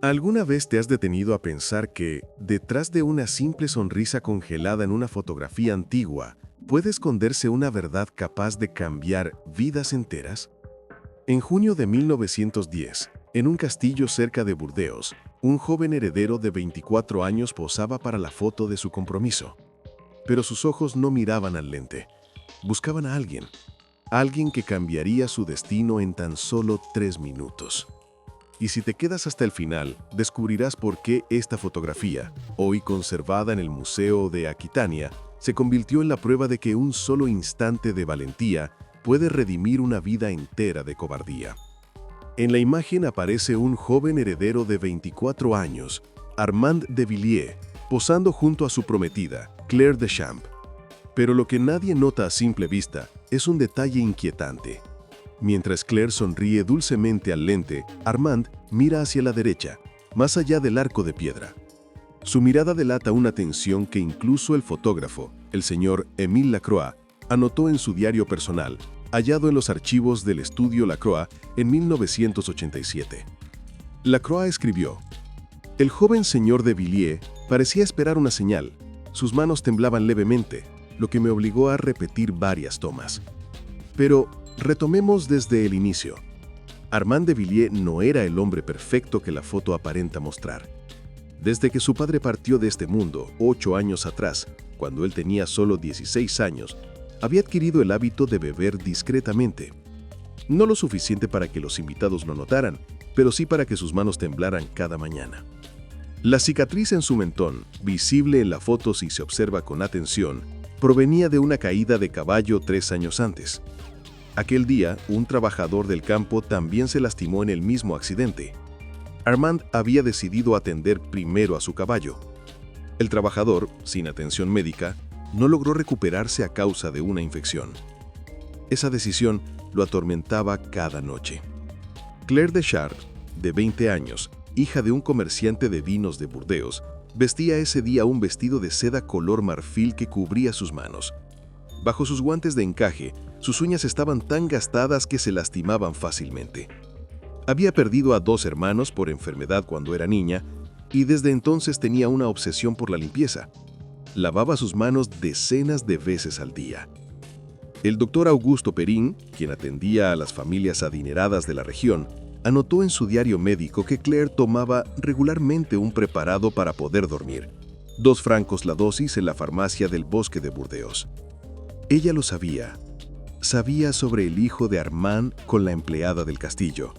¿Alguna vez te has detenido a pensar que, detrás de una simple sonrisa congelada en una fotografía antigua, puede esconderse una verdad capaz de cambiar vidas enteras? En junio de 1910, en un castillo cerca de Burdeos, un joven heredero de 24 años posaba para la foto de su compromiso. Pero sus ojos no miraban al lente. Buscaban a alguien. Alguien que cambiaría su destino en tan solo 3 minutos. Y si te quedas hasta el final, descubrirás por qué esta fotografía, hoy conservada en el Museo de Aquitania, se convirtió en la prueba de que un solo instante de valentía puede redimir una vida entera de cobardía. En la imagen aparece un joven heredero de 24 años, Armand de Villiers, posando junto a su prometida, Claire Deschamps. Pero lo que nadie nota a simple vista es un detalle inquietante. Mientras Claire sonríe dulcemente al lente, Armand mira hacia la derecha, más allá del arco de piedra. Su mirada delata una tensión que incluso el fotógrafo, el señor Émile Lacroix, anotó en su diario personal, hallado en los archivos del estudio Lacroix en 1987. Lacroix escribió: «El joven señor de Villiers parecía esperar una señal. Sus manos temblaban levemente, lo que me obligó a repetir varias tomas. Pero retomemos desde el inicio. Armand de Villiers no era el hombre perfecto que la foto aparenta mostrar. Desde que su padre partió de este mundo 8 años atrás, cuando él tenía solo 16 años, había adquirido el hábito de beber discretamente. No lo suficiente para que los invitados lo notaran, pero sí para que sus manos temblaran cada mañana. La cicatriz en su mentón, visible en la foto si se observa con atención, provenía de una caída de caballo 3 años antes. Aquel día, un trabajador del campo también se lastimó en el mismo accidente. Armand había decidido atender primero a su caballo. El trabajador, sin atención médica, no logró recuperarse a causa de una infección. Esa decisión lo atormentaba cada noche. Claire Deschamps, de 20 años, hija de un comerciante de vinos de Burdeos, vestía ese día un vestido de seda color marfil que cubría sus manos. Bajo sus guantes de encaje, sus uñas estaban tan gastadas que se lastimaban fácilmente. Había perdido a 2 hermanos por enfermedad cuando era niña y desde entonces tenía una obsesión por la limpieza. Lavaba sus manos decenas de veces al día. El doctor Augusto Perrin, quien atendía a las familias adineradas de la región, anotó en su diario médico que Claire tomaba regularmente un preparado para poder dormir. 2 francos la dosis en la farmacia del bosque de Burdeos. Ella lo sabía. Sabía sobre el hijo de Armand con la empleada del castillo.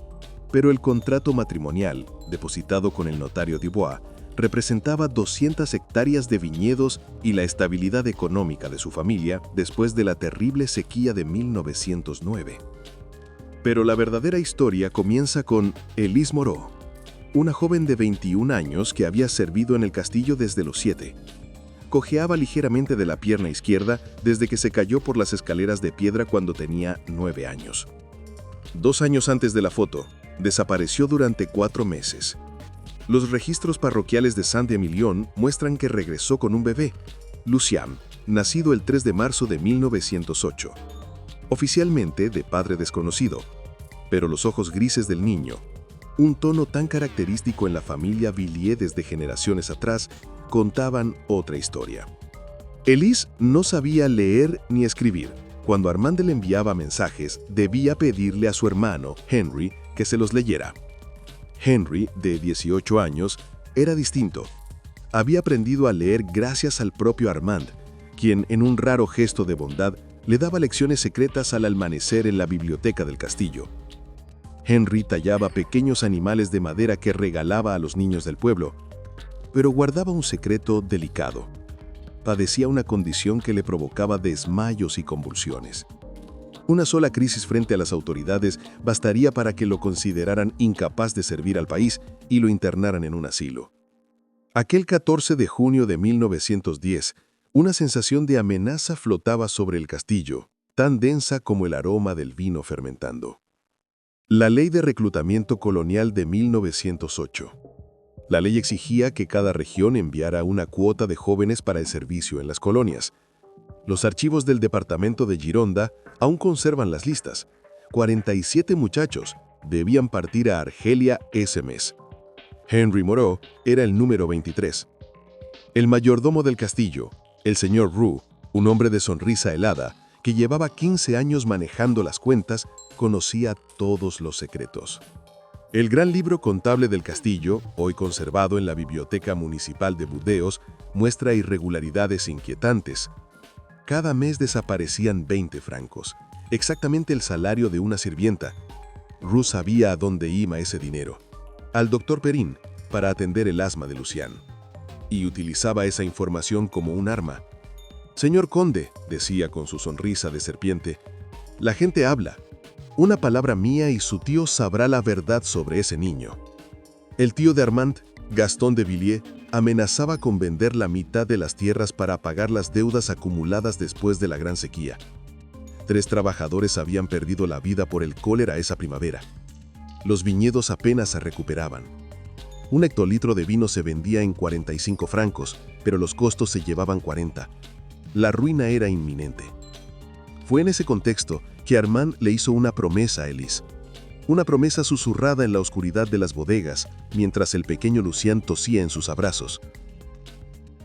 Pero el contrato matrimonial, depositado con el notario Dubois, representaba 200 hectáreas de viñedos y la estabilidad económica de su familia después de la terrible sequía de 1909. Pero la verdadera historia comienza con Elise Moreau, una joven de 21 años que había servido en el castillo desde los 7. Cojeaba ligeramente de la pierna izquierda desde que se cayó por las escaleras de piedra cuando tenía 9 años. 2 años antes de la foto, desapareció durante 4 meses. Los registros parroquiales de Saint-Émilion muestran que regresó con un bebé, Lucien, nacido el 3 de marzo de 1908. Oficialmente de padre desconocido, pero los ojos grises del niño, un tono tan característico en la familia Villiers desde generaciones atrás, contaban otra historia. Elise no sabía leer ni escribir. Cuando Armand le enviaba mensajes, debía pedirle a su hermano, Henry, que se los leyera. Henry, de 18 años, era distinto. Había aprendido a leer gracias al propio Armand, quien, en un raro gesto de bondad, le daba lecciones secretas al amanecer en la biblioteca del castillo. Henry tallaba pequeños animales de madera que regalaba a los niños del pueblo, pero guardaba un secreto delicado. Padecía una condición que le provocaba desmayos y convulsiones. Una sola crisis frente a las autoridades bastaría para que lo consideraran incapaz de servir al país y lo internaran en un asilo. Aquel 14 de junio de 1910, una sensación de amenaza flotaba sobre el castillo, tan densa como el aroma del vino fermentando. La Ley de Reclutamiento Colonial de 1908. La ley exigía que cada región enviara una cuota de jóvenes para el servicio en las colonias. Los archivos del departamento de Gironda aún conservan las listas. 47 muchachos debían partir a Argelia ese mes. Henry Moreau era el número 23. El mayordomo del castillo, el señor Roux, un hombre de sonrisa helada, que llevaba 15 años manejando las cuentas, conocía todos los secretos. El gran libro contable del castillo, hoy conservado en la Biblioteca Municipal de Burdeos, muestra irregularidades inquietantes. Cada mes desaparecían 20 francos, exactamente el salario de una sirvienta. Roux sabía a dónde iba ese dinero. Al doctor Perrin, para atender el asma de Lucien. Y utilizaba esa información como un arma. «Señor conde», decía con su sonrisa de serpiente, «la gente habla. Una palabra mía y su tío sabrá la verdad sobre ese niño». El tío de Armand, Gastón de Villiers, amenazaba con vender la mitad de las tierras para pagar las deudas acumuladas después de la gran sequía. 3 trabajadores habían perdido la vida por el cólera esa primavera. Los viñedos apenas se recuperaban. Un hectolitro de vino se vendía en 45 francos, pero los costos se llevaban 40. La ruina era inminente. Fue en ese contexto que Armand le hizo una promesa a Elise. Una promesa susurrada en la oscuridad de las bodegas, mientras el pequeño Lucien tosía en sus abrazos.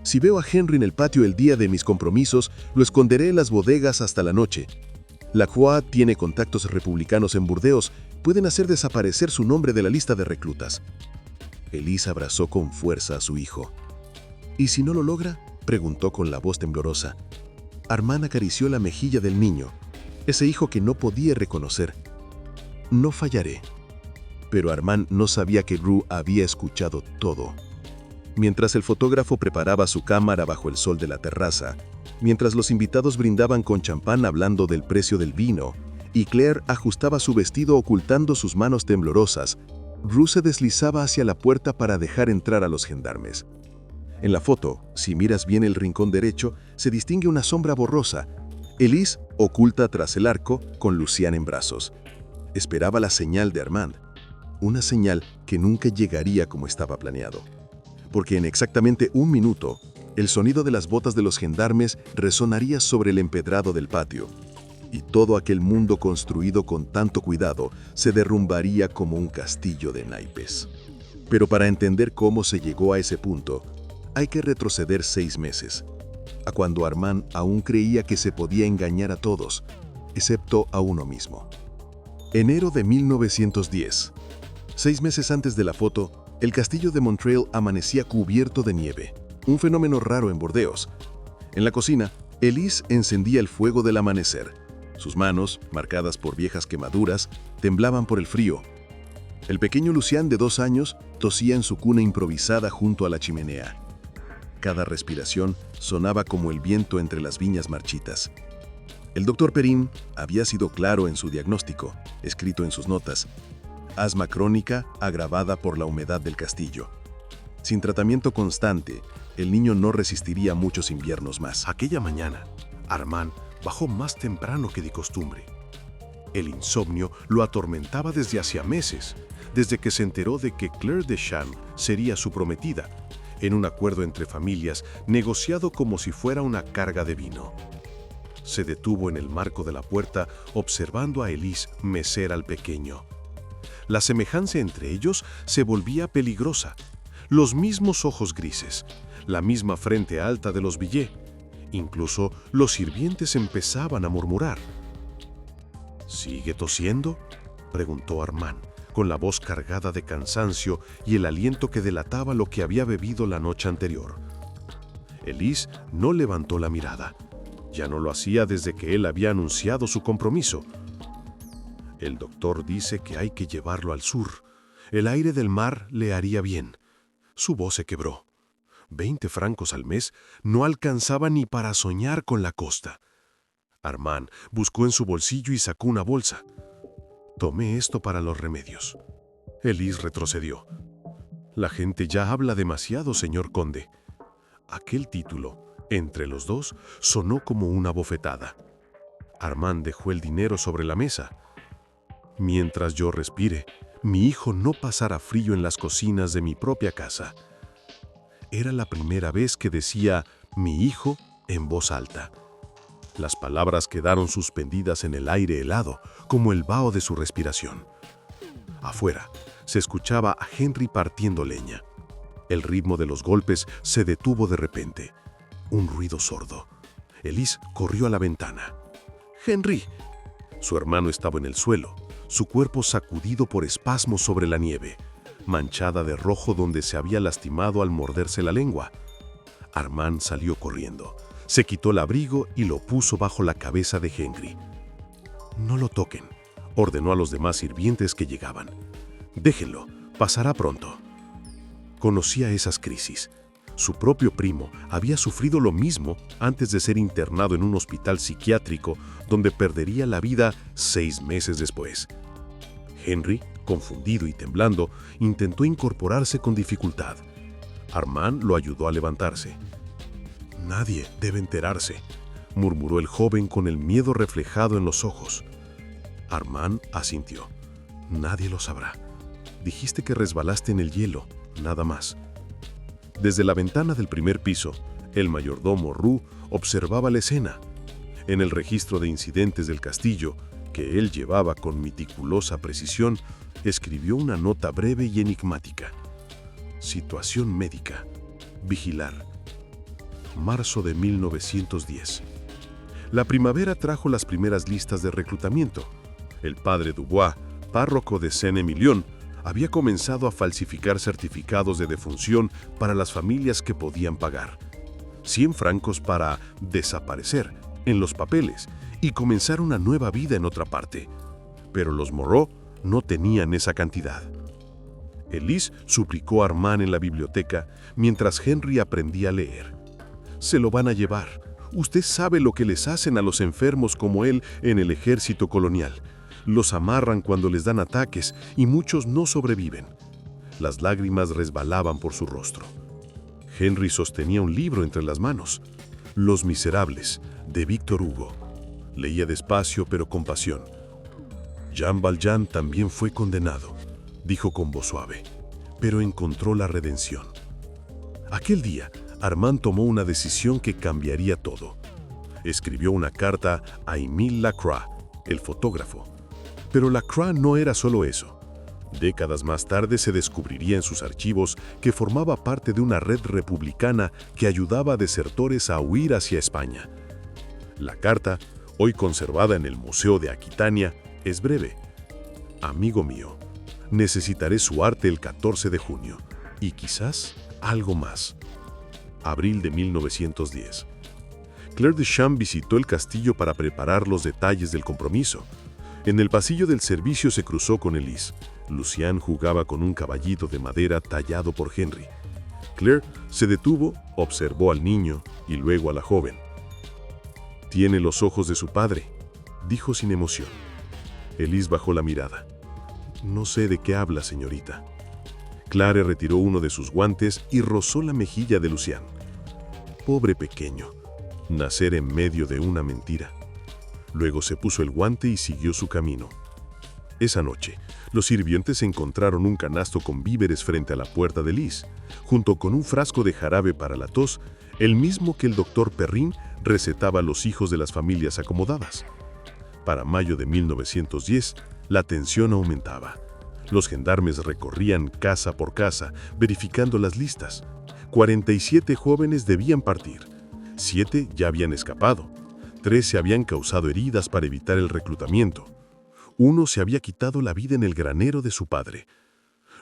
«Si veo a Henry en el patio el día de mis compromisos, lo esconderé en las bodegas hasta la noche. La Croix tiene contactos republicanos en Burdeos, pueden hacer desaparecer su nombre de la lista de reclutas». Elise abrazó con fuerza a su hijo. «¿Y si no lo logra?», preguntó con la voz temblorosa. Armand acarició la mejilla del niño, ese hijo que no podía reconocer. «No fallaré». Pero Armand no sabía que Roux había escuchado todo. Mientras el fotógrafo preparaba su cámara bajo el sol de la terraza, mientras los invitados brindaban con champán hablando del precio del vino, y Claire ajustaba su vestido ocultando sus manos temblorosas, Roux se deslizaba hacia la puerta para dejar entrar a los gendarmes. En la foto, si miras bien el rincón derecho, se distingue una sombra borrosa. Elise, oculta tras el arco, con Lucien en brazos. Esperaba la señal de Armand. Una señal que nunca llegaría como estaba planeado. Porque en exactamente 1 minuto, el sonido de las botas de los gendarmes resonaría sobre el empedrado del patio. Y todo aquel mundo construido con tanto cuidado se derrumbaría como un castillo de naipes. Pero para entender cómo se llegó a ese punto, hay que retroceder 6 meses, a cuando Armand aún creía que se podía engañar a todos, excepto a uno mismo. Enero de 1910. 6 meses antes de la foto, el castillo de Montreuil amanecía cubierto de nieve, un fenómeno raro en Burdeos. En la cocina, Elise encendía el fuego del amanecer. Sus manos, marcadas por viejas quemaduras, temblaban por el frío. El pequeño Lucien de 2 años tosía en su cuna improvisada junto a la chimenea. Cada respiración sonaba como el viento entre las viñas marchitas. El doctor Perrin había sido claro en su diagnóstico, escrito en sus notas: asma crónica agravada por la humedad del castillo. Sin tratamiento constante, el niño no resistiría muchos inviernos más. Aquella mañana, Armand bajó más temprano que de costumbre. El insomnio lo atormentaba desde hacía meses, desde que se enteró de que Claire Deschamps sería su prometida, en un acuerdo entre familias negociado como si fuera una carga de vino. Se detuvo en el marco de la puerta observando a Elise mecer al pequeño. La semejanza entre ellos se volvía peligrosa. Los mismos ojos grises, la misma frente alta de los Villiers. Incluso los sirvientes empezaban a murmurar. ¿Sigue tosiendo?, preguntó Armand, con la voz cargada de cansancio y el aliento que delataba lo que había bebido la noche anterior. Elise no levantó la mirada. Ya no lo hacía desde que él había anunciado su compromiso. El doctor dice que hay que llevarlo al sur. El aire del mar le haría bien. Su voz se quebró. 20 francos al mes no alcanzaba ni para soñar con la costa. Armand buscó en su bolsillo y sacó una bolsa. Tomé esto para los remedios. Elise retrocedió. La gente ya habla demasiado, señor conde. Aquel título, entre los dos, sonó como una bofetada. Armand dejó el dinero sobre la mesa. Mientras yo respire, mi hijo no pasará frío en las cocinas de mi propia casa. Era la primera vez que decía «mi hijo» en voz alta. Las palabras quedaron suspendidas en el aire helado, como el vaho de su respiración. Afuera, Se escuchaba a Henry partiendo leña. El ritmo de los golpes se detuvo de repente. Un ruido sordo. Elise corrió a la ventana. ¡Henry! Su hermano estaba en el suelo, su cuerpo sacudido por espasmos sobre la nieve, manchada de rojo donde se había lastimado al morderse la lengua. Armand salió corriendo. Se quitó el abrigo y lo puso bajo la cabeza de Henry. «No lo toquen», ordenó a los demás sirvientes que llegaban. «Déjenlo, pasará pronto». Conocía esas crisis. Su propio primo había sufrido lo mismo antes de ser internado en un hospital psiquiátrico donde perdería la vida 6 meses después. Henry, confundido y temblando, intentó incorporarse con dificultad. Armand lo ayudó a levantarse. «Nadie debe enterarse», murmuró el joven con el miedo reflejado en los ojos. Armand asintió. «Nadie lo sabrá. Dijiste que resbalaste en el hielo, nada más». Desde la ventana del primer piso, el mayordomo Roux observaba la escena. En el registro de incidentes del castillo, que él llevaba con meticulosa precisión, escribió una nota breve y enigmática. Situación médica. Vigilar. Marzo de 1910. La primavera trajo las primeras listas de reclutamiento. El padre Dubois, párroco de Saint-Emilion, había comenzado a falsificar certificados de defunción para las familias que podían pagar. 100 francos para desaparecer en los papeles y comenzar una nueva vida en otra parte. Pero los Moreau no tenían esa cantidad. Elise suplicó a Armand en la biblioteca mientras Henry aprendía a leer. «Se lo van a llevar. Usted sabe lo que les hacen a los enfermos como él en el ejército colonial. Los amarran cuando les dan ataques y muchos no sobreviven». Las lágrimas resbalaban por su rostro. Henry sostenía un libro entre las manos. Los Miserables, de Víctor Hugo. Leía despacio pero con pasión. «Jean Valjean también fue condenado», dijo con voz suave, «pero encontró la redención». Aquel día, Armand tomó una decisión que cambiaría todo. Escribió una carta a Émile Lacroix, el fotógrafo. Pero Lacroix no era solo eso. Décadas más tarde se descubriría en sus archivos que formaba parte de una red republicana que ayudaba a desertores a huir hacia España. La carta, hoy conservada en el Museo de Aquitania, es breve. «Amigo mío, necesitaré su arte el 14 de junio, y quizás algo más». Abril de 1910. Claire Deschamps visitó el castillo para preparar los detalles del compromiso. En el pasillo del servicio se cruzó con Elise. Lucien jugaba con un caballito de madera tallado por Henry. Claire se detuvo, observó al niño y luego a la joven. «Tiene los ojos de su padre», dijo sin emoción. Elise bajó la mirada. «No sé de qué habla, señorita». Claire retiró uno de sus guantes y rozó la mejilla de Lucien. «Pobre pequeño, nacer en medio de una mentira». Luego se puso el guante y siguió su camino. Esa noche, los sirvientes encontraron un canasto con víveres frente a la puerta de Elise, junto con un frasco de jarabe para la tos, el mismo que el doctor Perrin recetaba a los hijos de las familias acomodadas. Para mayo de 1910, la tensión aumentaba. Los gendarmes recorrían casa por casa, verificando las listas. 47 jóvenes debían partir. 7 ya habían escapado. 3 se habían causado heridas para evitar el reclutamiento. 1 se había quitado la vida en el granero de su padre.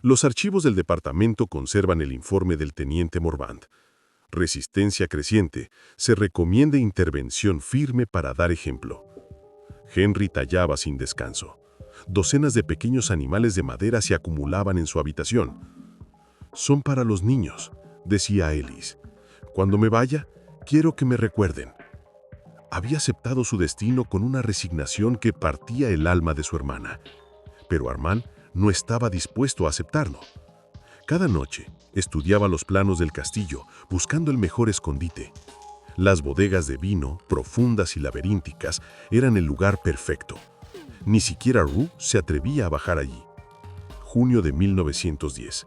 Los archivos del departamento conservan el informe del teniente Morvan. Resistencia creciente. Se recomienda intervención firme para dar ejemplo. Henry tallaba sin descanso. Docenas de pequeños animales de madera se acumulaban en su habitación. «Son para los niños», decía Elise. «Cuando me vaya, quiero que me recuerden». Había aceptado su destino con una resignación que partía el alma de su hermana. Pero Armand no estaba dispuesto a aceptarlo. Cada noche estudiaba los planos del castillo, buscando el mejor escondite. Las bodegas de vino, profundas y laberínticas, eran el lugar perfecto. Ni siquiera Roux se atrevía a bajar allí. Junio de 1910.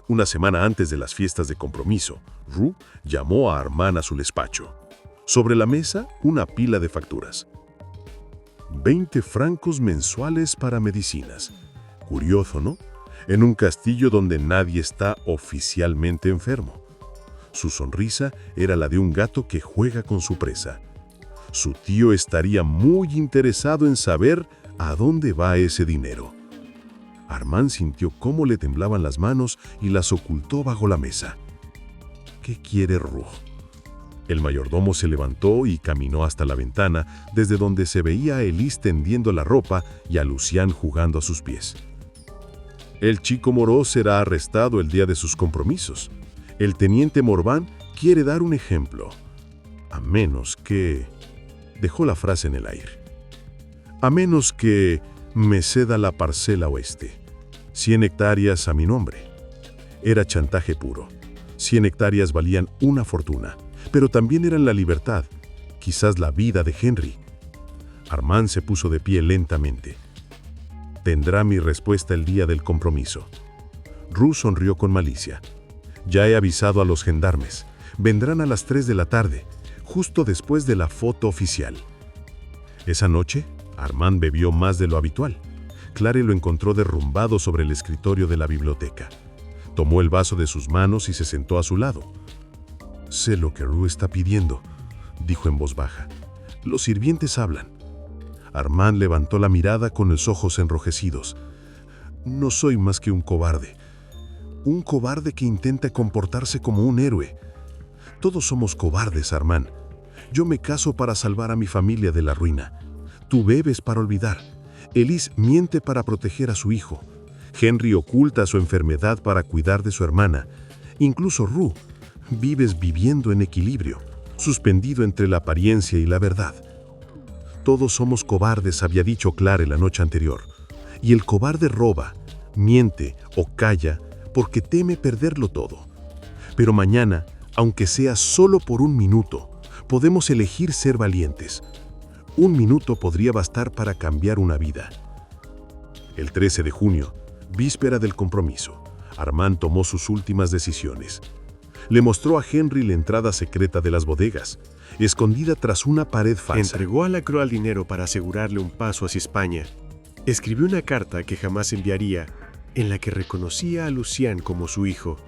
Una semana antes de las fiestas de compromiso, Roux llamó a Armand a su despacho. Sobre la mesa, una pila de facturas. 20 francos mensuales para medicinas. Curioso, ¿no? en un castillo donde nadie está oficialmente enfermo. Su sonrisa era la de un gato que juega con su presa. Su tío estaría muy interesado en saber a dónde va ese dinero. Armand sintió cómo le temblaban las manos y las ocultó bajo la mesa. ¿Qué quiere Rue? El mayordomo se levantó y caminó hasta la ventana, desde donde se veía a Elise tendiendo la ropa y a Lucian jugando a sus pies. El chico Moreau será arrestado el día de sus compromisos. El teniente Morvan quiere dar un ejemplo. A menos que... Dejó la frase en el aire. A menos que me ceda la parcela oeste. 100 hectáreas a mi nombre. Era chantaje puro. 100 hectáreas valían una fortuna, pero también eran la libertad, quizás la vida de Henry. Armand se puso de pie lentamente. Tendrá mi respuesta el día del compromiso. Rue sonrió con malicia. Ya he avisado a los gendarmes. Vendrán a las 3 de la tarde, justo después de la foto oficial. Esa noche, Armand bebió más de lo habitual. Claire lo encontró derrumbado sobre el escritorio de la biblioteca. Tomó el vaso de sus manos y se sentó a su lado. «Sé lo que Rue está pidiendo», dijo en voz baja. «Los sirvientes hablan». Armand levantó la mirada con los ojos enrojecidos. «No soy más que un cobarde. Un cobarde que intenta comportarse como un héroe. Todos somos cobardes, Armand. Yo me caso para salvar a mi familia de la ruina. Tú bebes para olvidar. Elise miente para proteger a su hijo. Henry oculta su enfermedad para cuidar de su hermana. Incluso Rue, vives viviendo en equilibrio, suspendido entre la apariencia y la verdad. Todos somos cobardes, había dicho Claire la noche anterior. Y el cobarde roba, miente o calla porque teme perderlo todo. Pero mañana, aunque sea solo por un minuto, podemos elegir ser valientes. Un minuto podría bastar para cambiar una vida. El 13 de junio, víspera del compromiso, Armand tomó sus últimas decisiones. Le mostró a Henry la entrada secreta de las bodegas, escondida tras una pared falsa. Entregó a Lacroix el dinero para asegurarle un paso hacia España. Escribió una carta que jamás enviaría, en la que reconocía a Lucian como su hijo.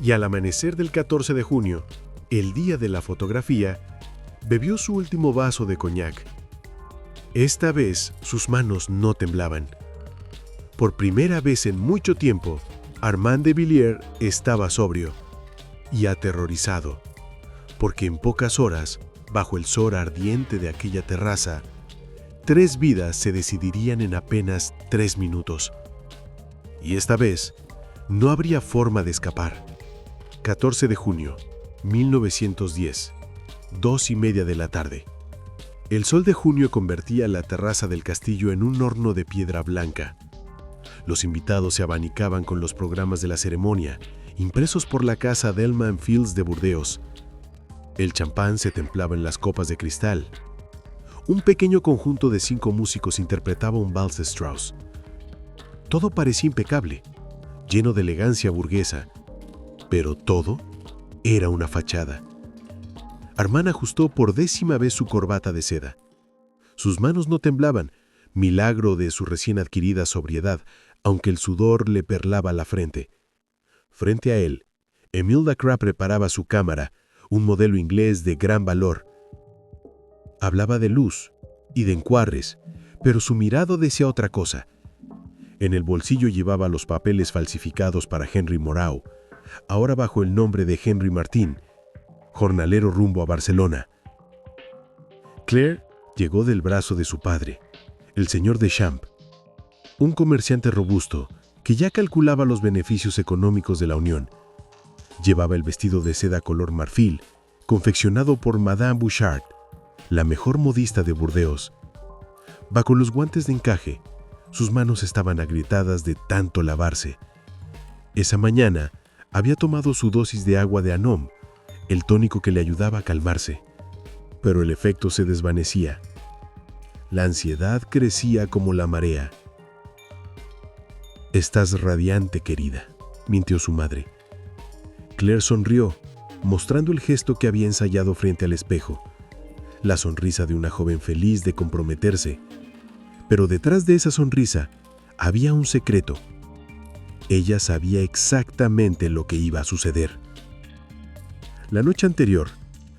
Y al amanecer del 14 de junio, el día de la fotografía, bebió su último vaso de coñac. Esta vez sus manos no temblaban. Por primera vez en mucho tiempo, Armand de Villiers estaba sobrio y aterrorizado, porque en pocas horas, bajo el sol ardiente de aquella terraza, 3 vidas se decidirían en apenas 3 minutos. Y esta vez, no habría forma de escapar. 14 de junio, 1910, 2:30 de la tarde. El sol de junio convertía la terraza del castillo en un horno de piedra blanca. Los invitados se abanicaban con los programas de la ceremonia, impresos por la casa Delman Fields de Burdeos. El champán se templaba en las copas de cristal. Un pequeño conjunto de 5 músicos interpretaba un vals de Strauss. Todo parecía impecable, lleno de elegancia burguesa, pero todo era una fachada. Armand ajustó por 10ª vez su corbata de seda. Sus manos no temblaban, milagro de su recién adquirida sobriedad, aunque el sudor le perlaba la frente. Frente a él, Émile Lacroix preparaba su cámara, un modelo inglés de gran valor. Hablaba de luz y de encuadres, pero su mirado decía otra cosa. En el bolsillo llevaba los papeles falsificados para Henry Moreau, ahora bajo el nombre de Henry Martin, jornalero rumbo a Barcelona. Claire llegó del brazo de su padre, el señor Deschamps, un comerciante robusto que ya calculaba los beneficios económicos de la unión. Llevaba el vestido de seda color marfil, confeccionado por Madame Bouchard, la mejor modista de Burdeos. Bajo los guantes de encaje, sus manos estaban agrietadas de tanto lavarse. Esa mañana había tomado su dosis de agua de Anom, el tónico que le ayudaba a calmarse, pero el efecto se desvanecía. La ansiedad crecía como la marea. «Estás radiante, querida», mintió su madre. Claire sonrió, mostrando el gesto que había ensayado frente al espejo, la sonrisa de una joven feliz de comprometerse. Pero detrás de esa sonrisa había un secreto. Ella sabía exactamente lo que iba a suceder. La noche anterior,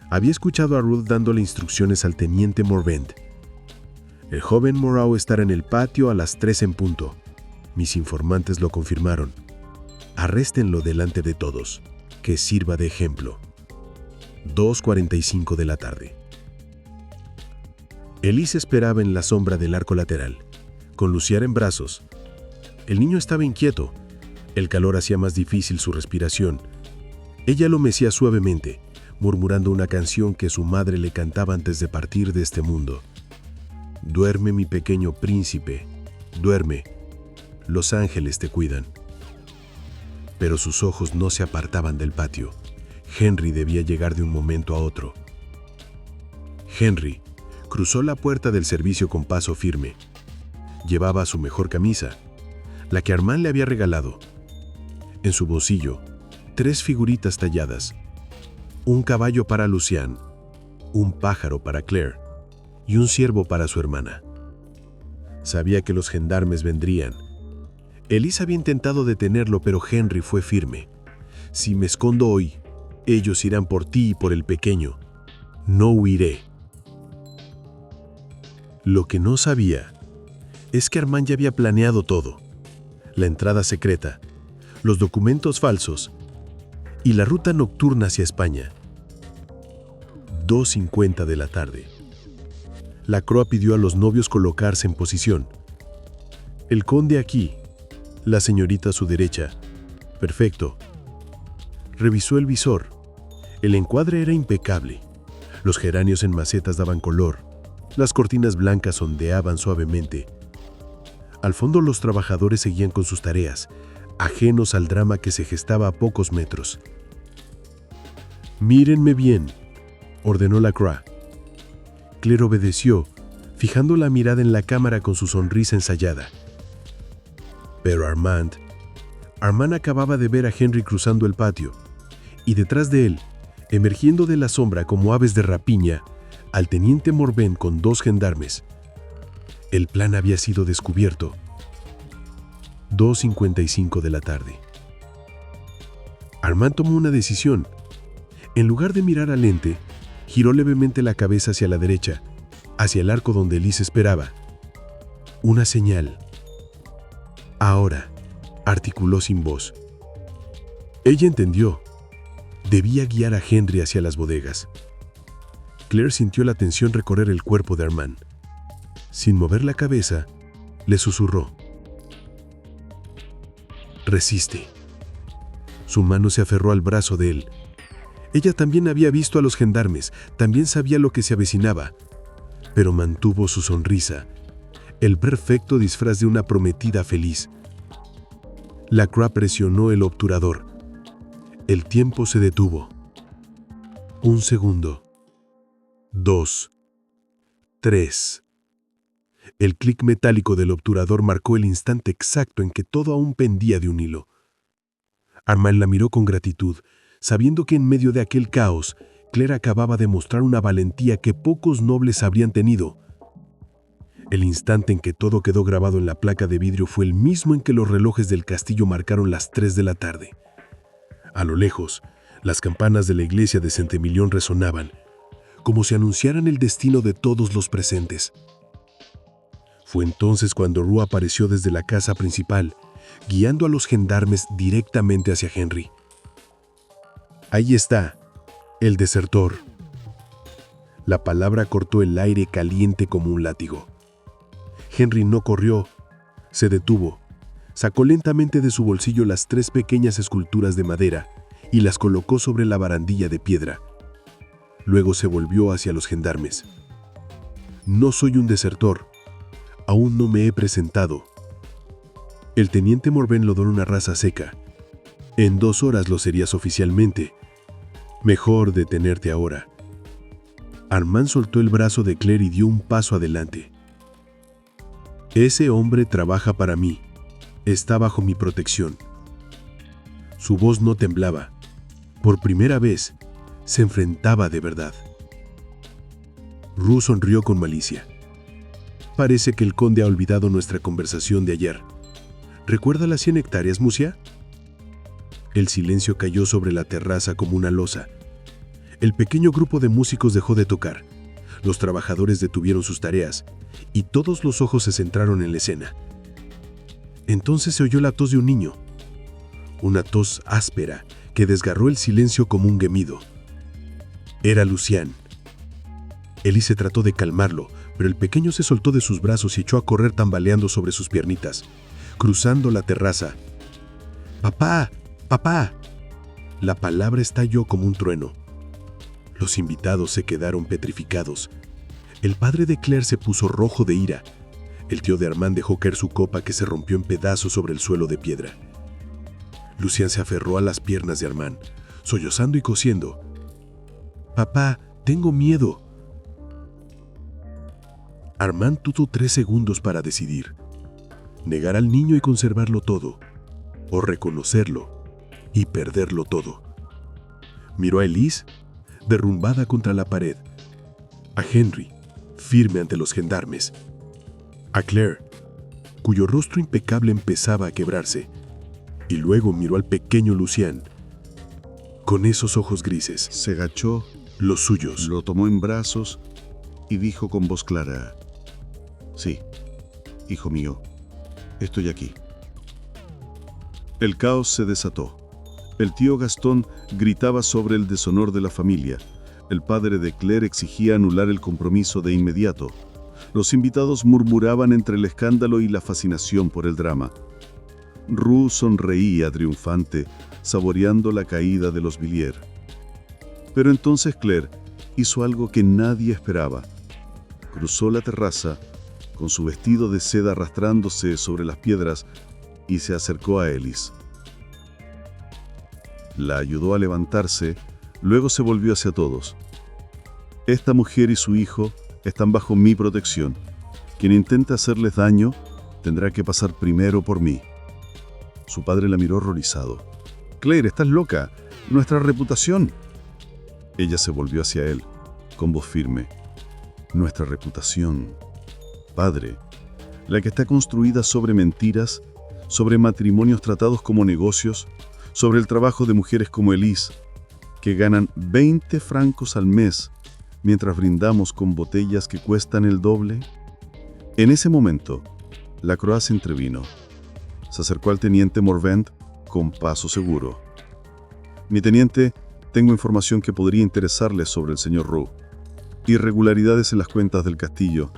había escuchado a Ruth dándole instrucciones al teniente Morvend. El joven Moreau estará en el patio a las 3 en punto. Mis informantes lo confirmaron. Arréstenlo delante de todos, que sirva de ejemplo. 2:45 de la tarde. Elise esperaba en la sombra del arco lateral, con Lucien en brazos. El niño estaba inquieto. El calor hacía más difícil su respiración. Ella lo mecía suavemente, murmurando una canción que su madre le cantaba antes de partir de este mundo. Duerme, mi pequeño príncipe, duerme. Los ángeles te cuidan. Pero sus ojos no se apartaban del patio. Henry debía llegar de un momento a otro. Henry cruzó la puerta del servicio con paso firme. Llevaba su mejor camisa, la que Armand le había regalado. En su bolsillo, 3 figuritas talladas. Un caballo para Lucien, un pájaro para Claire y un ciervo para su hermana. Sabía que los gendarmes vendrían. Elise había intentado detenerlo, pero Henry fue firme. Si me escondo hoy, ellos irán por ti y por el pequeño. No huiré. Lo que no sabía es que Armand ya había planeado todo. La entrada secreta, los documentos falsos y la ruta nocturna hacia España. 2:50 de la tarde. Lacroix pidió a los novios colocarse en posición. El conde aquí, la señorita a su derecha. Perfecto. Revisó el visor. El encuadre era impecable. Los geranios en macetas daban color. Las cortinas blancas ondeaban suavemente. Al fondo los trabajadores seguían con sus tareas, ajenos al drama que se gestaba a pocos metros. «Mírenme bien», ordenó Lacroix. Claire obedeció, fijando la mirada en la cámara con su sonrisa ensayada. Pero Armand acababa de ver a Henry cruzando el patio, y detrás de él, emergiendo de la sombra como aves de rapiña, al teniente Morvend con 2 gendarmes. El plan había sido descubierto. 2:55 de la tarde. Armand tomó una decisión. En lugar de mirar al ente, giró levemente la cabeza hacia la derecha, hacia el arco donde Elise esperaba. Una señal. Ahora, articuló sin voz. Ella entendió. Debía guiar a Henry hacia las bodegas. Claire sintió la tensión recorrer el cuerpo de Armand. Sin mover la cabeza, le susurró. Resiste. Su mano se aferró al brazo de él. Ella también había visto a los gendarmes, también sabía lo que se avecinaba, pero mantuvo su sonrisa, el perfecto disfraz de una prometida feliz. Lacroix presionó el obturador. El tiempo se detuvo. 1 segundo. 2. 3. El clic metálico del obturador marcó el instante exacto en que todo aún pendía de un hilo. Armand la miró con gratitud, sabiendo que en medio de aquel caos, Claire acababa de mostrar una valentía que pocos nobles habrían tenido. El instante en que todo quedó grabado en la placa de vidrio fue el mismo en que los relojes del castillo marcaron las 3 de la tarde. A lo lejos, las campanas de la iglesia de Saint-Emilion resonaban, como si anunciaran el destino de todos los presentes. Fue entonces cuando Roux apareció desde la casa principal, guiando a los gendarmes directamente hacia Henry. Ahí está, el desertor. La palabra cortó el aire caliente como un látigo. Henry no corrió, se detuvo, sacó lentamente de su bolsillo las 3 pequeñas esculturas de madera y las colocó sobre la barandilla de piedra. Luego se volvió hacia los gendarmes. No soy un desertor. Aún no me he presentado. El teniente Morvend lo donó una raza seca. En 2 horas lo serías oficialmente. Mejor detenerte ahora. Armand soltó el brazo de Claire y dio un paso adelante. Ese hombre trabaja para mí. Está bajo mi protección. Su voz no temblaba. Por primera vez, se enfrentaba de verdad. Roux sonrió con malicia. Parece que el conde ha olvidado nuestra conversación de ayer. ¿Recuerda las 100 hectáreas, Musia? El silencio cayó sobre la terraza como una losa. El pequeño grupo de músicos dejó de tocar. Los trabajadores detuvieron sus tareas y todos los ojos se centraron en la escena. Entonces se oyó la tos de un niño. Una tos áspera que desgarró el silencio como un gemido. Era Lucian. Elise trató de calmarlo, pero el pequeño se soltó de sus brazos y echó a correr tambaleando sobre sus piernitas, cruzando la terraza. ¡Papá! ¡Papá! La palabra estalló como un trueno. Los invitados se quedaron petrificados. El padre de Claire se puso rojo de ira. El tío de Armand dejó caer su copa que se rompió en pedazos sobre el suelo de piedra. Lucian se aferró a las piernas de Armand, sollozando y cosiendo. «Papá, tengo miedo». Armand tuvo 3 segundos para decidir. Negar al niño y conservarlo todo, o reconocerlo y perderlo todo. Miró a Elise, derrumbada contra la pared, a Henry, firme ante los gendarmes, a Claire, cuyo rostro impecable empezaba a quebrarse, y luego miró al pequeño Lucian, con esos ojos grises. Se agachó, los suyos. lo tomó en brazos y dijo con voz clara: «Sí, hijo mío, estoy aquí». El caos se desató. El tío Gastón gritaba sobre el deshonor de la familia. El padre de Claire exigía anular el compromiso de inmediato. Los invitados murmuraban entre el escándalo y la fascinación por el drama. Rue sonreía triunfante, saboreando la caída de los Villiers. Pero entonces Claire hizo algo que nadie esperaba. Cruzó la terraza, con su vestido de seda arrastrándose sobre las piedras, y se acercó a Elise. La ayudó a levantarse, luego se volvió hacia todos. «Esta mujer y su hijo están bajo mi protección. Quien intente hacerles daño tendrá que pasar primero por mí». Su padre la miró horrorizado. «Claire, estás loca. Nuestra reputación». Ella se volvió hacia él, con voz firme. «Nuestra reputación, padre, la que está construida sobre mentiras, sobre matrimonios tratados como negocios, sobre el trabajo de mujeres como Elise, que ganan 20 francos al mes mientras brindamos con botellas que cuestan el doble». En ese momento, Lacroix intervino. Se acercó al teniente Morvent con paso seguro. «Mi teniente, tengo información que podría interesarle sobre el señor Roux. Irregularidades en las cuentas del castillo,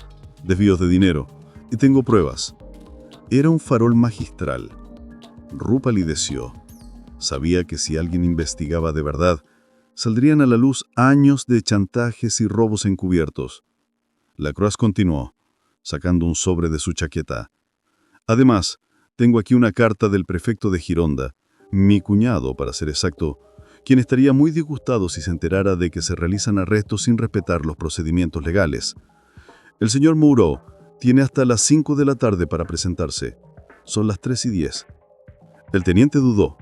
desvíos de dinero, y tengo pruebas». Era un farol magistral. Roux palideció. Sabía que si alguien investigaba de verdad, saldrían a la luz años de chantajes y robos encubiertos. Lacroix continuó, sacando un sobre de su chaqueta. «Además, tengo aquí una carta del prefecto de Gironda, mi cuñado, para ser exacto, quien estaría muy disgustado si se enterara de que se realizan arrestos sin respetar los procedimientos legales. El señor Moreau tiene hasta las 5 de la tarde para presentarse. Son las 3:10. El teniente dudó.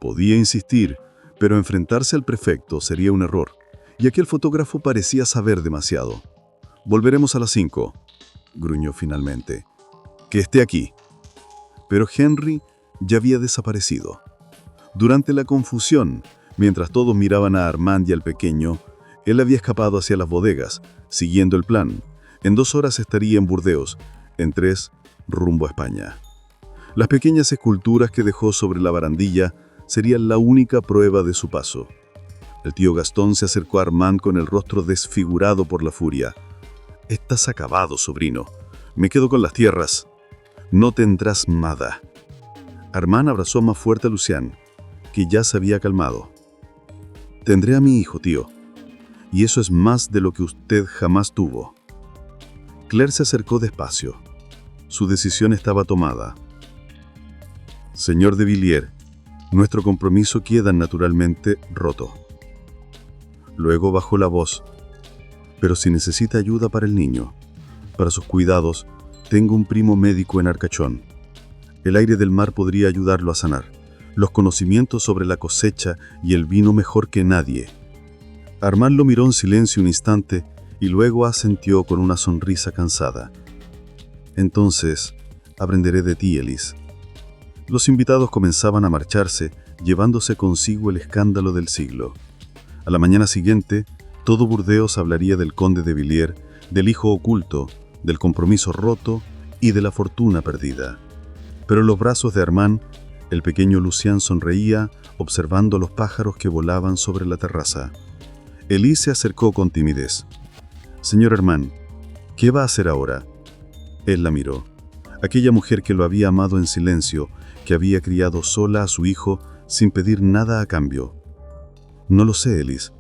Podía insistir, pero enfrentarse al prefecto sería un error, y aquel fotógrafo parecía saber demasiado. «Volveremos a las 5», gruñó finalmente. «Que esté aquí». Pero Henry ya había desaparecido. Durante la confusión, mientras todos miraban a Armand y al pequeño, él había escapado hacia las bodegas, siguiendo el plan. En 2 horas estaría en Burdeos, en 3, rumbo a España. Las pequeñas esculturas que dejó sobre la barandilla serían la única prueba de su paso. El tío Gastón se acercó a Armand con el rostro desfigurado por la furia. «Estás acabado, sobrino. Me quedo con las tierras. No tendrás nada». Armand abrazó más fuerte a Lucian, que ya se había calmado. «Tendré a mi hijo, tío. Y eso es más de lo que usted jamás tuvo». Claire se acercó despacio. Su decisión estaba tomada. «Señor de Villiers, nuestro compromiso queda naturalmente roto». Luego bajó la voz. «Pero si necesita ayuda para el niño, para sus cuidados, tengo un primo médico en Arcachón. El aire del mar podría ayudarlo a sanar. Los conocimientos sobre la cosecha y el vino mejor que nadie». Armand lo miró en silencio un instante y luego asintió con una sonrisa cansada. «Entonces, aprenderé de ti, Elise. Los invitados comenzaban a marcharse, llevándose consigo el escándalo del siglo. A la mañana siguiente, todo Burdeos hablaría del conde de Villiers, del hijo oculto, del compromiso roto y de la fortuna perdida. Pero en los brazos de Armand, el pequeño Lucien sonreía observando a los pájaros que volaban sobre la terraza. Elise se acercó con timidez. «Señor Armand, ¿qué va a hacer ahora?» Él la miró. Aquella mujer que lo había amado en silencio, que había criado sola a su hijo sin pedir nada a cambio. «No lo sé, Elise,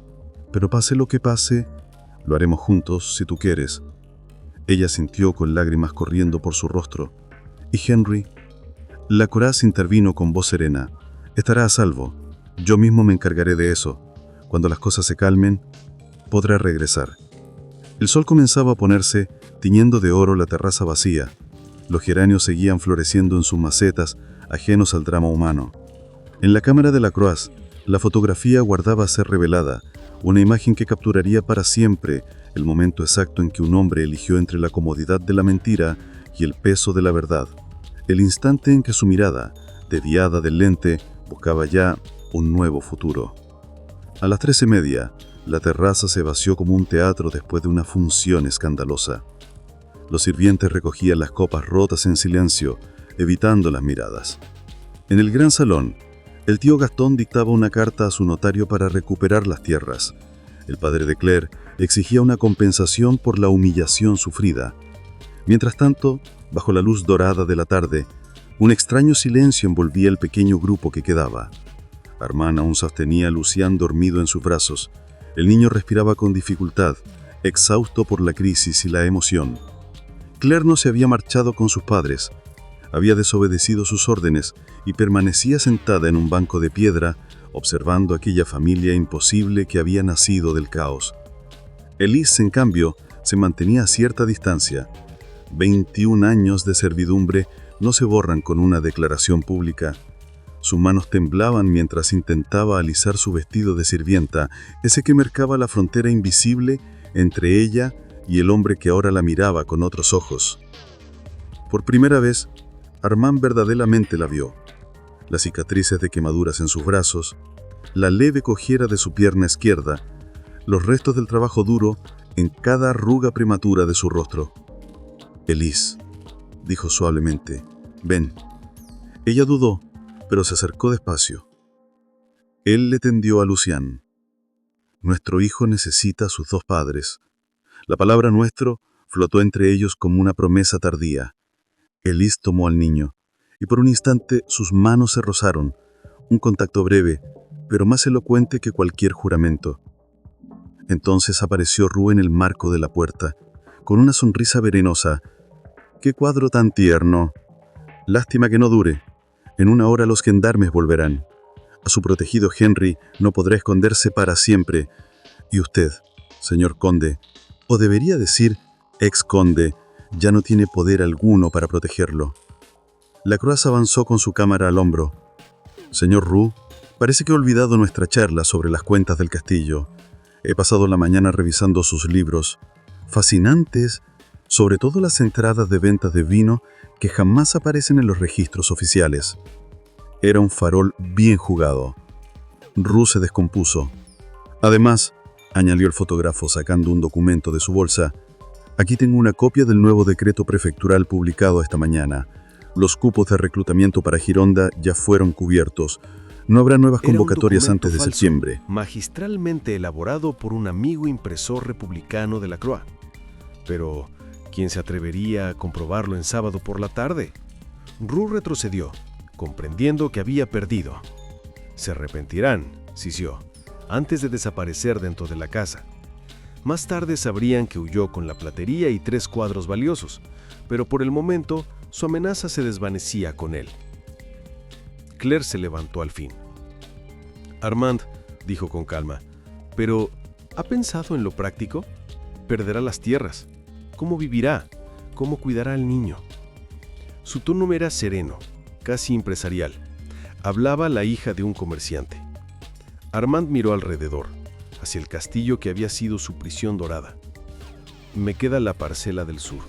pero pase lo que pase, lo haremos juntos si tú quieres». Ella sintió con lágrimas corriendo por su rostro. «¿Y Henry?» La coraz intervino con voz serena. «Estará a salvo. Yo mismo me encargaré de eso. Cuando las cosas se calmen, podrá regresar». El sol comenzaba a ponerse, tiñendo de oro la terraza vacía. Los geranios seguían floreciendo en sus macetas, ajenos al drama humano. En la cámara de la Croix, la fotografía aguardaba ser revelada, una imagen que capturaría para siempre el momento exacto en que un hombre eligió entre la comodidad de la mentira y el peso de la verdad. El instante en que su mirada, desviada del lente, buscaba ya un nuevo futuro. A las 3:30, la terraza se vació como un teatro después de una función escandalosa. Los sirvientes recogían las copas rotas en silencio, evitando las miradas. En el gran salón, el tío Gastón dictaba una carta a su notario para recuperar las tierras. El padre de Claire exigía una compensación por la humillación sufrida. Mientras tanto, bajo la luz dorada de la tarde, un extraño silencio envolvía el pequeño grupo que quedaba. Armand aún sostenía a Lucien dormido en sus brazos. El niño respiraba con dificultad, exhausto por la crisis y la emoción. Claire no se había marchado con sus padres. Había desobedecido sus órdenes y permanecía sentada en un banco de piedra, observando aquella familia imposible que había nacido del caos. Elise, en cambio, se mantenía a cierta distancia. 21 años de servidumbre no se borran con una declaración pública. Sus manos temblaban mientras intentaba alisar su vestido de sirvienta, ese que marcaba la frontera invisible entre ella y el hombre que ahora la miraba con otros ojos. Por primera vez, Armand verdaderamente la vio. Las cicatrices de quemaduras en sus brazos, la leve cojera de su pierna izquierda, los restos del trabajo duro en cada arruga prematura de su rostro. «Elise», dijo suavemente, «ven». Ella dudó, pero se acercó despacio. Él le tendió a Lucien. «Nuestro hijo necesita a sus dos padres». La palabra «nuestro» flotó entre ellos como una promesa tardía. Elise tomó al niño, y por un instante sus manos se rozaron, un contacto breve, pero más elocuente que cualquier juramento. Entonces apareció Rue en el marco de la puerta, con una sonrisa venenosa. «¡Qué cuadro tan tierno! Lástima que no dure. En una hora los gendarmes volverán. A su protegido Henry no podrá esconderse para siempre. Y usted, señor conde, o debería decir ex-conde, ya no tiene poder alguno para protegerlo». La Croix avanzó con su cámara al hombro. «Señor Roux, parece que he olvidado nuestra charla sobre las cuentas del castillo. He pasado la mañana revisando sus libros, fascinantes, sobre todo las entradas de ventas de vino que jamás aparecen en los registros oficiales». Era un farol bien jugado. Roux se descompuso. «Además», añadió el fotógrafo sacando un documento de su bolsa, «aquí tengo una copia del nuevo decreto prefectural publicado esta mañana. Los cupos de reclutamiento para Gironda ya fueron cubiertos. No habrá nuevas convocatorias antes de septiembre». Magistralmente elaborado por un amigo impresor republicano de la Croix. Pero, ¿quién se atrevería a comprobarlo en sábado por la tarde? Roux retrocedió, comprendiendo que había perdido. «Se arrepentirán», sisió, antes de desaparecer dentro de la casa. Más tarde sabrían que huyó con la platería y 3 cuadros valiosos, pero por el momento su amenaza se desvanecía con él. Claire se levantó al fin. «Armand», dijo con calma, «pero ¿ha pensado en lo práctico? Perderá las tierras. ¿Cómo vivirá? ¿Cómo cuidará al niño?». Su tono era sereno, casi empresarial. Hablaba la hija de un comerciante. Armand miró alrededor, hacia el castillo que había sido su prisión dorada. «Me queda la parcela del sur,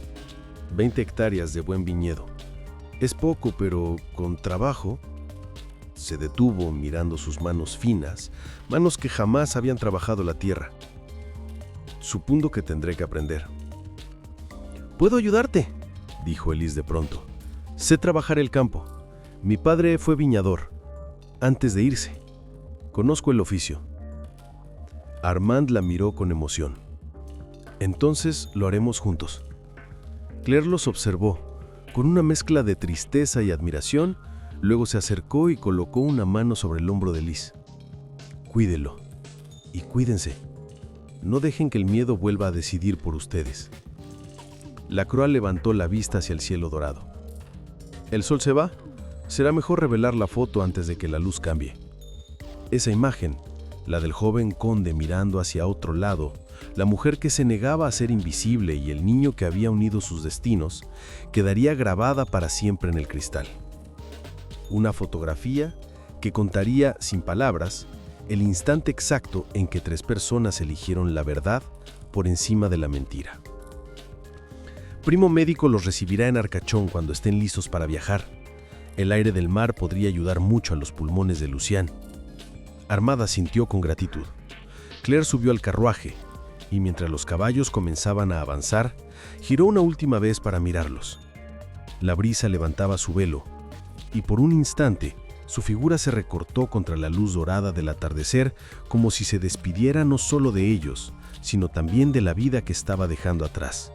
20 hectáreas de buen viñedo. Es poco, pero con trabajo. Se detuvo mirando sus manos finas, manos que jamás habían trabajado la tierra. Supongo que tendré que aprender. «¿Puedo ayudarte?», dijo Elise de pronto. «Sé trabajar el campo. Mi padre fue viñador. Antes de irse. Conozco el oficio». Armand la miró con emoción. «Entonces lo haremos juntos». Claire los observó, con una mezcla de tristeza y admiración. Luego se acercó y colocó una mano sobre el hombro de Elise. «Cuídelo. Y cuídense. No dejen que el miedo vuelva a decidir por ustedes». Lacroix levantó la vista hacia el cielo dorado. «¿El sol se va? Será mejor revelar la foto antes de que la luz cambie». Esa imagen, la del joven conde mirando hacia otro lado, la mujer que se negaba a ser invisible y el niño que había unido sus destinos, quedaría grabada para siempre en el cristal. Una fotografía que contaría, sin palabras, el instante exacto en que 3 personas eligieron la verdad por encima de la mentira. Primo médico los recibirá en Arcachón cuando estén listos para viajar. El aire del mar podría ayudar mucho a los pulmones de Lucien. Armand sintió con gratitud. Claire subió al carruaje y mientras los caballos comenzaban a avanzar, giró una última vez para mirarlos. La brisa levantaba su velo y por un instante su figura se recortó contra la luz dorada del atardecer, como si se despidiera no solo de ellos, sino también de la vida que estaba dejando atrás.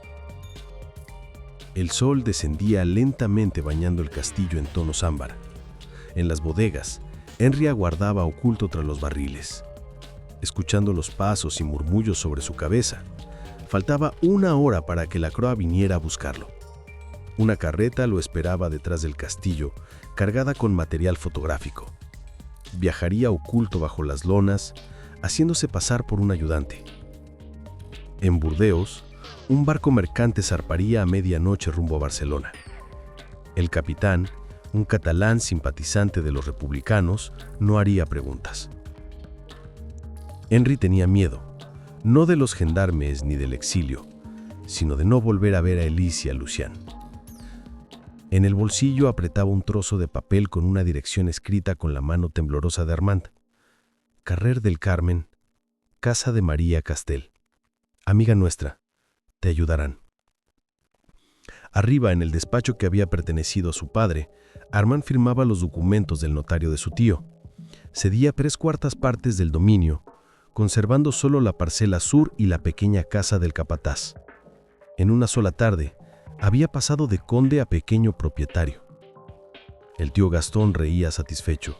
El sol descendía lentamente bañando el castillo en tonos ámbar. En las bodegas, Henry aguardaba oculto tras los barriles, escuchando los pasos y murmullos sobre su cabeza. Faltaba 1 hora para que Lacroix viniera a buscarlo. Una carreta lo esperaba detrás del castillo, cargada con material fotográfico. Viajaría oculto bajo las lonas, haciéndose pasar por un ayudante. En Burdeos, un barco mercante zarparía a medianoche rumbo a Barcelona. El capitán, un catalán simpatizante de los republicanos, no haría preguntas. Henry tenía miedo, no de los gendarmes ni del exilio, sino de no volver a ver a Elise y a Lucien. En el bolsillo apretaba un trozo de papel con una dirección escrita con la mano temblorosa de Armand. Carrer del Carmen, casa de María Castel. Amiga nuestra, te ayudarán. Arriba, en el despacho que había pertenecido a su padre, Armand firmaba los documentos del notario de su tío. Cedía 3/4 partes del dominio, conservando solo la parcela sur y la pequeña casa del capataz. En una sola tarde, había pasado de conde a pequeño propietario. El tío Gastón reía satisfecho.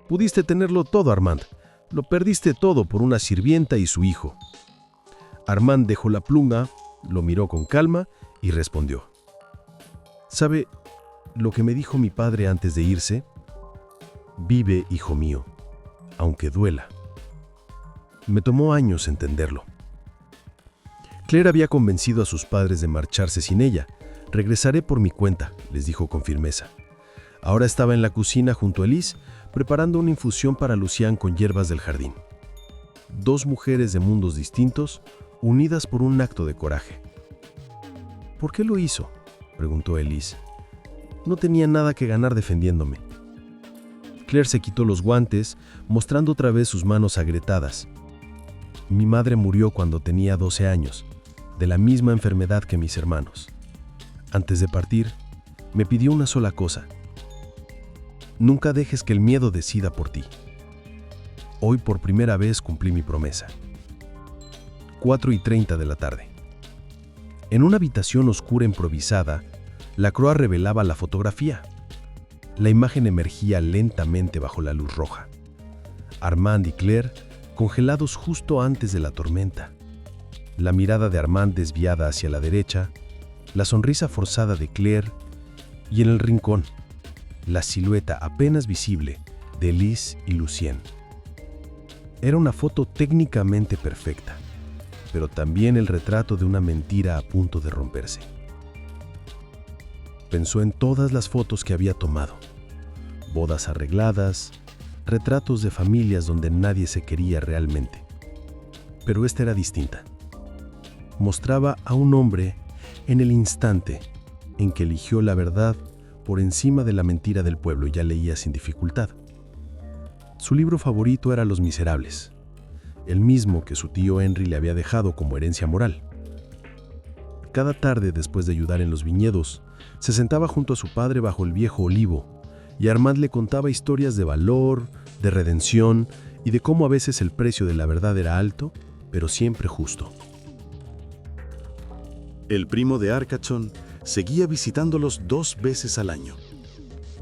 «Pudiste tenerlo todo, Armand. Lo perdiste todo por una sirvienta y su hijo». Armand dejó la pluma, lo miró con calma y respondió. «¿Sabe lo que me dijo mi padre antes de irse? Vive, hijo mío, aunque duela». Me tomó años entenderlo. Claire había convencido a sus padres de marcharse sin ella. «Regresaré por mi cuenta», les dijo con firmeza. Ahora estaba en la cocina junto a Elise, preparando una infusión para Lucien con hierbas del jardín. 2 mujeres de mundos distintos, unidas por un acto de coraje. «¿Por qué lo hizo?», preguntó Elise. «No tenía nada que ganar defendiéndome». Claire se quitó los guantes, mostrando otra vez sus manos agrietadas. «Mi madre murió cuando tenía 12 años, de la misma enfermedad que mis hermanos. Antes de partir, me pidió una sola cosa. Nunca dejes que el miedo decida por ti. Hoy por primera vez cumplí mi promesa». 4:30 de la tarde. En una habitación oscura improvisada, Lacroix revelaba la fotografía. La imagen emergía lentamente bajo la luz roja. Armand y Claire congelados justo antes de la tormenta. La mirada de Armand desviada hacia la derecha, la sonrisa forzada de Claire y en el rincón, la silueta apenas visible de Elise y Lucien. Era una foto técnicamente perfecta, pero también el retrato de una mentira a punto de romperse. Pensó en todas las fotos que había tomado. Bodas arregladas, retratos de familias donde nadie se quería realmente. Pero esta era distinta. Mostraba a un hombre en el instante en que eligió la verdad por encima de la mentira del pueblo y ya leía sin dificultad. Su libro favorito era Los Miserables, el mismo que su tío Henry le había dejado como herencia moral. Cada tarde, después de ayudar en los viñedos, se sentaba junto a su padre bajo el viejo olivo, y Armand le contaba historias de valor, de redención y de cómo a veces el precio de la verdad era alto, pero siempre justo. El primo de Arcachon seguía visitándolos 2 veces al año.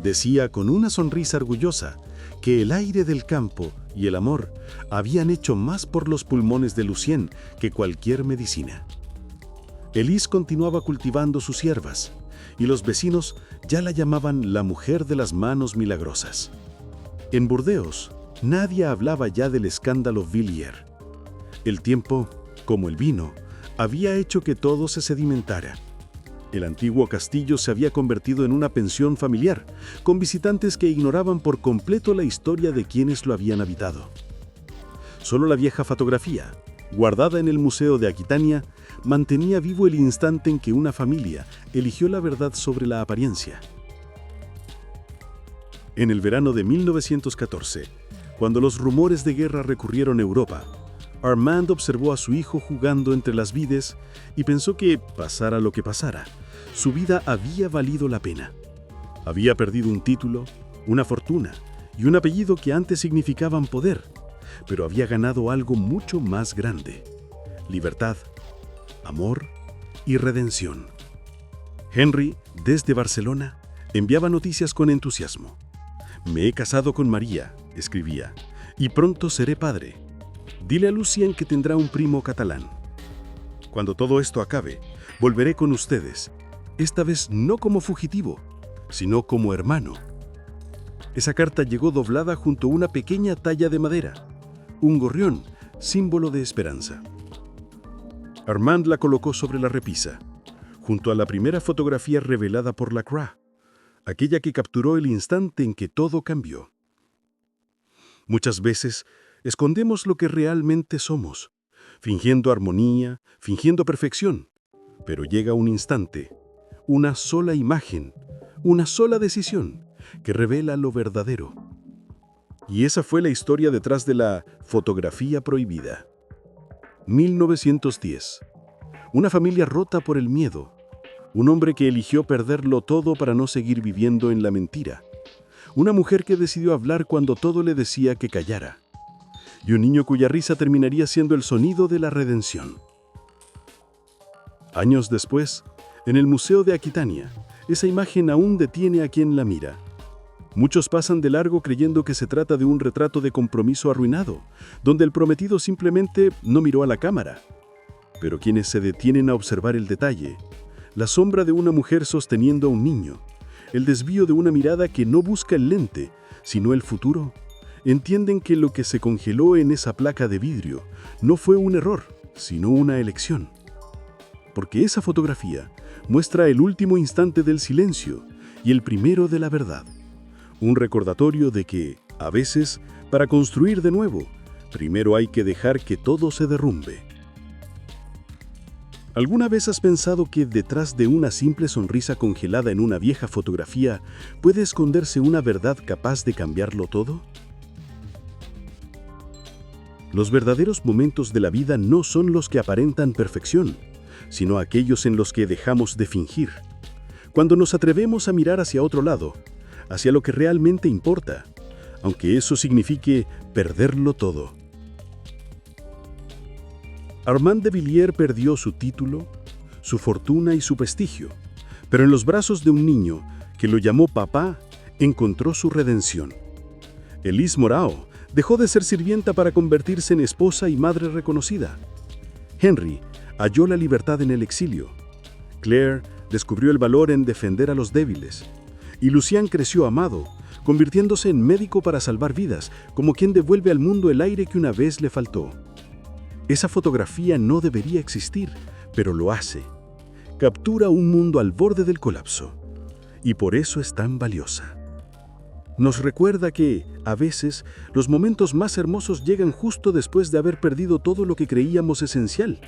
Decía con una sonrisa orgullosa que el aire del campo y el amor habían hecho más por los pulmones de Lucien que cualquier medicina. Elise continuaba cultivando sus hierbas, y los vecinos ya la llamaban la mujer de las manos milagrosas. En Burdeos, nadie hablaba ya del escándalo Villiers. El tiempo, como el vino, había hecho que todo se sedimentara. El antiguo castillo se había convertido en una pensión familiar, con visitantes que ignoraban por completo la historia de quienes lo habían habitado. Solo la vieja fotografía, guardada en el Museo de Aquitania, mantenía vivo el instante en que una familia eligió la verdad sobre la apariencia. En el verano de 1914, cuando los rumores de guerra recurrieron a Europa, Armand observó a su hijo jugando entre las vides y pensó que, pasara lo que pasara, su vida había valido la pena. Había perdido un título, una fortuna y un apellido que antes significaban poder, pero había ganado algo mucho más grande: libertad, amor y redención. Henry, desde Barcelona, enviaba noticias con entusiasmo. «Me he casado con María», escribía, «y pronto seré padre. Dile a Lucien que tendrá un primo catalán. Cuando todo esto acabe, volveré con ustedes, esta vez no como fugitivo, sino como hermano». Esa carta llegó doblada junto a una pequeña talla de madera, un gorrión, símbolo de esperanza. Armand la colocó sobre la repisa, junto a la primera fotografía revelada por Lacroix, aquella que capturó el instante en que todo cambió. Muchas veces escondemos lo que realmente somos, fingiendo armonía, fingiendo perfección, pero llega un instante, una sola imagen, una sola decisión que revela lo verdadero. Y esa fue la historia detrás de la fotografía prohibida. 1910. Una familia rota por el miedo. Un hombre que eligió perderlo todo para no seguir viviendo en la mentira. Una mujer que decidió hablar cuando todo le decía que callara. Y un niño cuya risa terminaría siendo el sonido de la redención. Años después, en el Museo de Aquitania, esa imagen aún detiene a quien la mira. Muchos pasan de largo creyendo que se trata de un retrato de compromiso arruinado, donde el prometido simplemente no miró a la cámara. Pero quienes se detienen a observar el detalle, la sombra de una mujer sosteniendo a un niño, el desvío de una mirada que no busca el lente, sino el futuro, entienden que lo que se congeló en esa placa de vidrio no fue un error, sino una elección. Porque esa fotografía muestra el último instante del silencio y el primero de la verdad. Un recordatorio de que, a veces, para construir de nuevo, primero hay que dejar que todo se derrumbe. ¿Alguna vez has pensado que detrás de una simple sonrisa congelada en una vieja fotografía puede esconderse una verdad capaz de cambiarlo todo? Los verdaderos momentos de la vida no son los que aparentan perfección, sino aquellos en los que dejamos de fingir. Cuando nos atrevemos a mirar hacia otro lado, hacia lo que realmente importa, aunque eso signifique perderlo todo. Armand de Villiers perdió su título, su fortuna y su prestigio, pero en los brazos de un niño que lo llamó papá, encontró su redención. Elise Morao dejó de ser sirvienta para convertirse en esposa y madre reconocida. Henry halló la libertad en el exilio. Claire descubrió el valor en defender a los débiles. Y Lucien creció amado, convirtiéndose en médico para salvar vidas, como quien devuelve al mundo el aire que una vez le faltó. Esa fotografía no debería existir, pero lo hace. Captura un mundo al borde del colapso. Y por eso es tan valiosa. Nos recuerda que, a veces, los momentos más hermosos llegan justo después de haber perdido todo lo que creíamos esencial,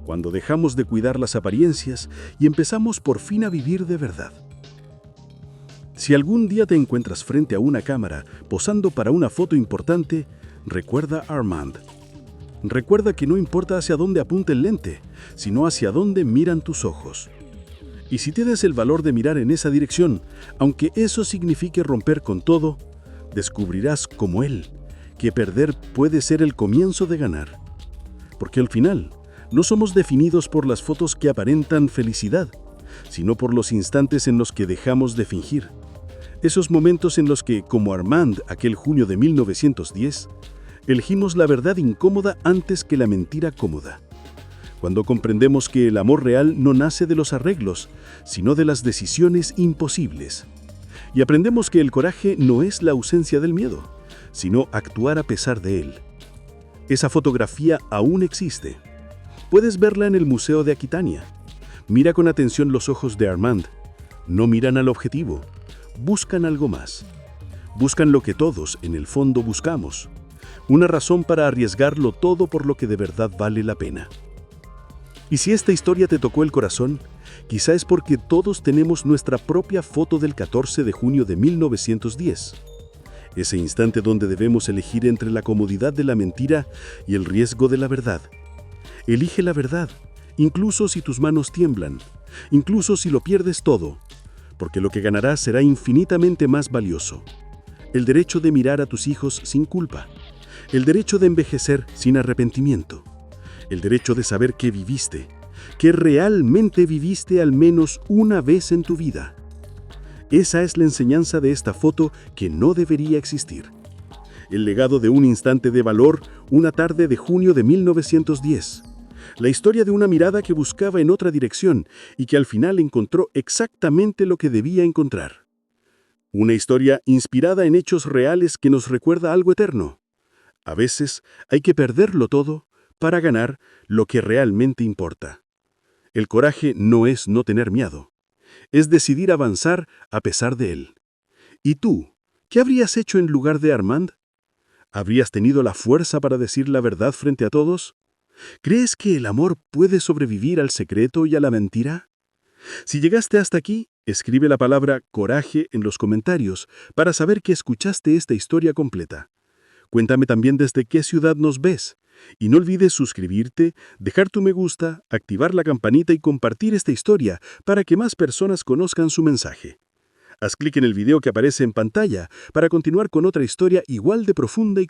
cuando dejamos de cuidar las apariencias y empezamos por fin a vivir de verdad. Si algún día te encuentras frente a una cámara posando para una foto importante, recuerda a Armand. Recuerda que no importa hacia dónde apunta el lente, sino hacia dónde miran tus ojos. Y si tienes el valor de mirar en esa dirección, aunque eso signifique romper con todo, descubrirás como él, que perder puede ser el comienzo de ganar. Porque al final, no somos definidos por las fotos que aparentan felicidad, sino por los instantes en los que dejamos de fingir. Esos momentos en los que, como Armand aquel junio de 1910, elegimos la verdad incómoda antes que la mentira cómoda. Cuando comprendemos que el amor real no nace de los arreglos, sino de las decisiones imposibles. Y aprendemos que el coraje no es la ausencia del miedo, sino actuar a pesar de él. Esa fotografía aún existe. Puedes verla en el Museo de Aquitania. Mira con atención los ojos de Armand. No miran al objetivo, buscan algo más. Buscan lo que todos, en el fondo, buscamos. Una razón para arriesgarlo todo por lo que de verdad vale la pena. Y si esta historia te tocó el corazón, quizá es porque todos tenemos nuestra propia foto del 14 de junio de 1910. Ese instante donde debemos elegir entre la comodidad de la mentira y el riesgo de la verdad. Elige la verdad, incluso si tus manos tiemblan, incluso si lo pierdes todo, porque lo que ganarás será infinitamente más valioso. El derecho de mirar a tus hijos sin culpa. El derecho de envejecer sin arrepentimiento. El derecho de saber que viviste, que realmente viviste al menos una vez en tu vida. Esa es la enseñanza de esta foto que no debería existir. El legado de un instante de valor, una tarde de junio de 1910. La historia de una mirada que buscaba en otra dirección y que al final encontró exactamente lo que debía encontrar. Una historia inspirada en hechos reales que nos recuerda algo eterno. A veces hay que perderlo todo para ganar lo que realmente importa. El coraje no es no tener miedo. Es decidir avanzar a pesar de él. ¿Y tú? ¿Qué habrías hecho en lugar de Armand? ¿Habrías tenido la fuerza para decir la verdad frente a todos? ¿Crees que el amor puede sobrevivir al secreto y a la mentira? Si llegaste hasta aquí, escribe la palabra coraje en los comentarios para saber que escuchaste esta historia completa. Cuéntame también desde qué ciudad nos ves. Y no olvides suscribirte, dejar tu me gusta, activar la campanita y compartir esta historia para que más personas conozcan su mensaje. Haz clic en el video que aparece en pantalla para continuar con otra historia igual de profunda y